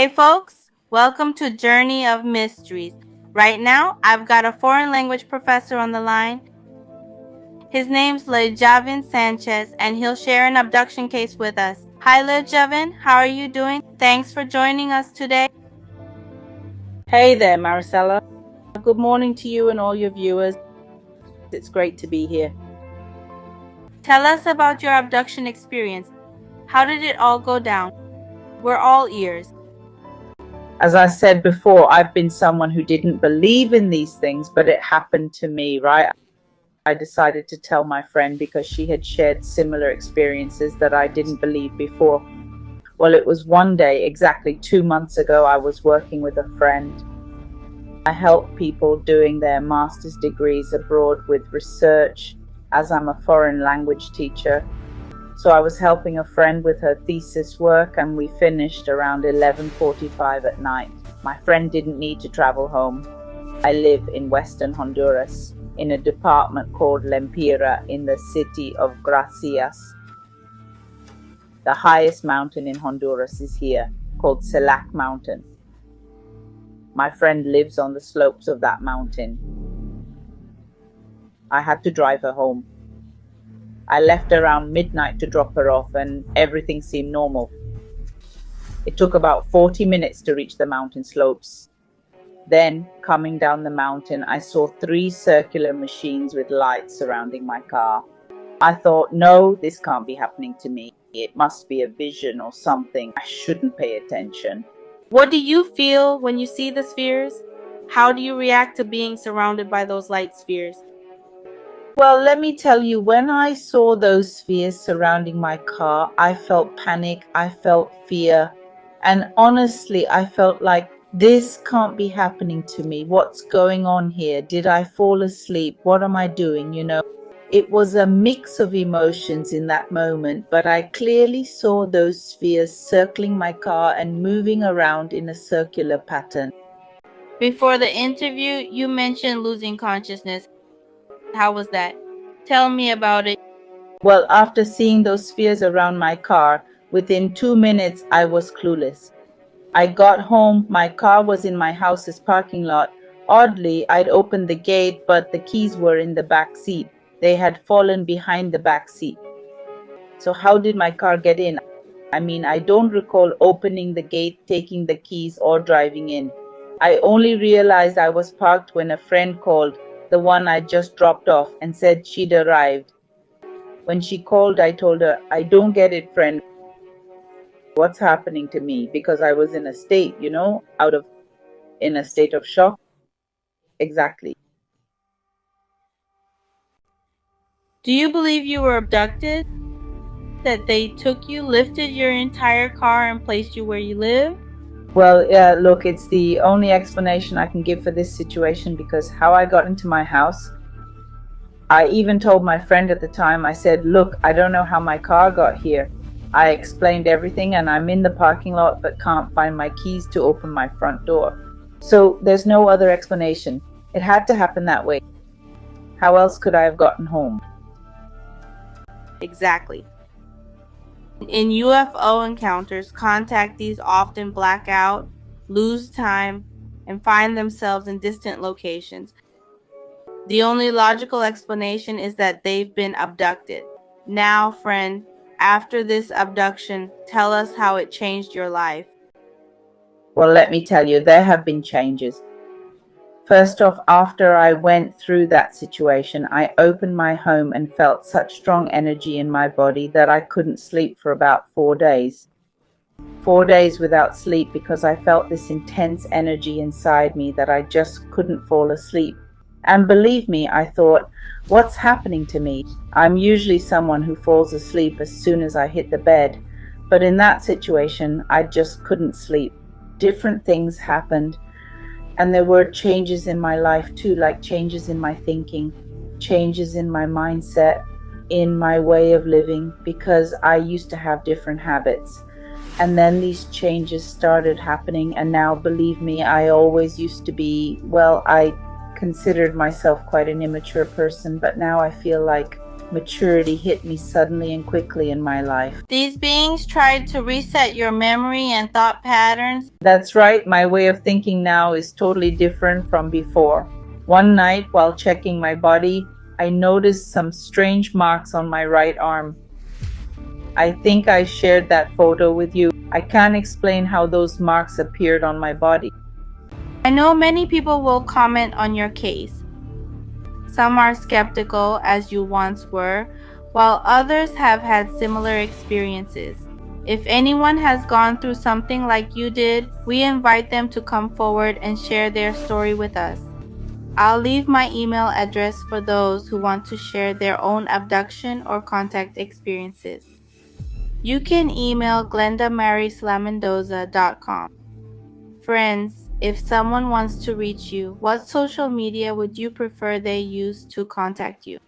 Hey folks, welcome to Journey of Mysteries. Right now, I've got a foreign language professor on the line. His name's Lehabin Sanchez, and he'll share an abduction case with us. Hi Lehabin, how are you doing? Thanks for joining us today. Hey there, Maricela. Good morning to you and all your viewers. It's great to be here. Tell us about your abduction experience. How did it all go down? We're all ears. As I said before, I've been someone who didn't believe in these things, but it happened to me, right? I decided to tell my friend because she had shared similar experiences that I didn't believe before. Well, it was one day, exactly 2 months ago, I was working with a friend. I help people doing their master's degrees abroad with research, as I'm a foreign language teacher. So I was helping a friend with her thesis work, and we finished around 11:45 at night. My friend didn't need to travel home. I live in western Honduras, in a department called Lempira in the city of Gracias. The highest mountain in Honduras is here, called Selac Mountain. My friend lives on the slopes of that mountain. I had to drive her home. I left around midnight to drop her off, and everything seemed normal. It took about 40 minutes to reach the mountain slopes. Then, coming down the mountain, I saw 3 circular machines with lights surrounding my car. I thought, no, this can't be happening to me. It must be a vision or something. I shouldn't pay attention. What do you feel when you see the spheres? How do you react to being surrounded by those light spheres? Well, let me tell you, when I saw those spheres surrounding my car, I felt panic, I felt fear, and honestly, I felt like this can't be happening to me. What's going on here? Did I fall asleep? What am I doing? It was a mix of emotions in that moment, but I clearly saw those spheres circling my car and moving around in a circular pattern. Before the interview, you mentioned losing consciousness. How was that? Tell me about it. Well, after seeing those spheres around my car, within 2 minutes I was clueless. I got home, my car was in my house's parking lot. Oddly, I'd opened the gate, but the keys were in the back seat. They had fallen behind the back seat. So how did my car get in? I don't recall opening the gate, taking the keys, or driving in. I only realized I was parked when a friend called, the one I just dropped off, and said she'd arrived. When she called, I told her, I don't get it, friend. What's happening to me? Because I was in a state, in a state of shock. Exactly. Do you believe you were abducted? That they took you, lifted your entire car, and placed you where you live? Well, yeah, look, it's the only explanation I can give for this situation, because how I got into my house, I even told my friend at the time, I said, look, I don't know how my car got here. I explained everything, and I'm in the parking lot but can't find my keys to open my front door. So there's no other explanation. It had to happen that way. How else could I have gotten home? Exactly. In UFO encounters, contactees often black out, lose time, and find themselves in distant locations. The only logical explanation is that they've been abducted. Now, friend, after this abduction, tell us how it changed your life. Well, let me tell you, there have been changes. First off, after I went through that situation, I opened my home and felt such strong energy in my body that I couldn't sleep for about 4 days. 4 days without sleep because I felt this intense energy inside me that I just couldn't fall asleep. And believe me, I thought, what's happening to me? I'm usually someone who falls asleep as soon as I hit the bed. But in that situation, I just couldn't sleep. Different things happened. And there were changes in my life too, like changes in my thinking, changes in my mindset, in my way of living, because I used to have different habits. And then these changes started happening, and now, believe me, I always used to be, I considered myself quite an immature person, but now I feel like Maturity hit me suddenly and quickly in my life. These beings tried to reset your memory and thought patterns. That's right, my way of thinking now is totally different from before. One night, while checking my body, I noticed some strange marks on my right arm. I think I shared that photo with you. I can't explain how those marks appeared on my body. I know many people will comment on your case. Some are skeptical, as you once were, while others have had similar experiences. If anyone has gone through something like you did, we invite them to come forward and share their story with us. I'll leave my email address for those who want to share their own abduction or contact experiences. You can email glendamaryslamendoza.com. Friends, if someone wants to reach you, what social media would you prefer they use to contact you?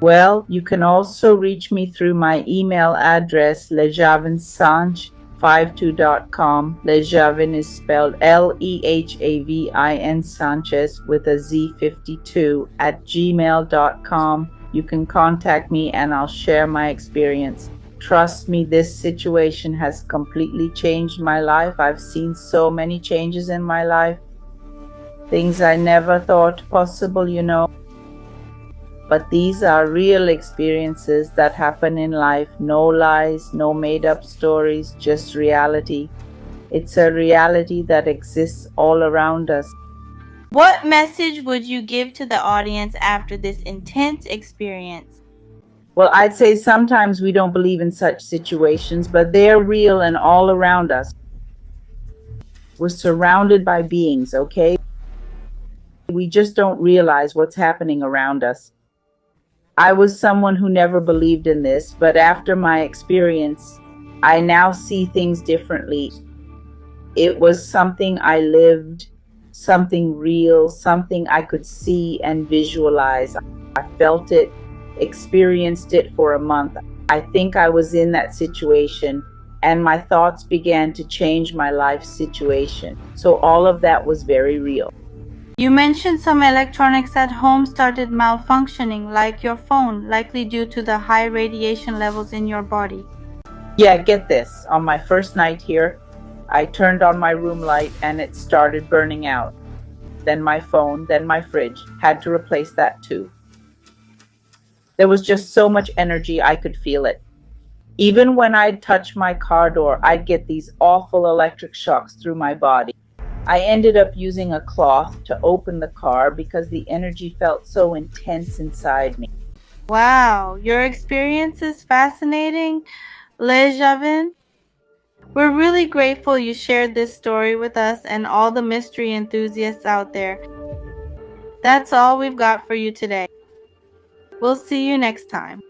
Well, you can also reach me through my email address, lehabinsanchez52.com. Lehabin is spelled Lehavin Sanchez with a Z52 at gmail.com. You can contact me and I'll share my experience. Trust me, this situation has completely changed my life. I've seen so many changes in my life. Things I never thought possible, But these are real experiences that happen in life. No lies, no made-up stories, just reality. It's a reality that exists all around us. What message would you give to the audience after this intense experience? Well, I'd say sometimes we don't believe in such situations, but they're real and all around us. We're surrounded by beings, okay? We just don't realize what's happening around us. I was someone who never believed in this, but after my experience, I now see things differently. It was something I lived, something real, something I could see and visualize. I felt it, experienced it for a month. I think I was in that situation, and my thoughts began to change my life situation. So all of that was very real. You mentioned some electronics at home started malfunctioning, like your phone, likely due to the high radiation levels in your body. Yeah, get this. On my first night here, I turned on my room light and it started burning out. Then my phone, then my fridge. Had to replace that too. There was just so much energy, I could feel it. Even when I'd touch my car door, I'd get these awful electric shocks through my body. I ended up using a cloth to open the car because the energy felt so intense inside me. Wow, your experience is fascinating, Lehavin. We're really grateful you shared this story with us and all the mystery enthusiasts out there. That's all we've got for you today. We'll see you next time.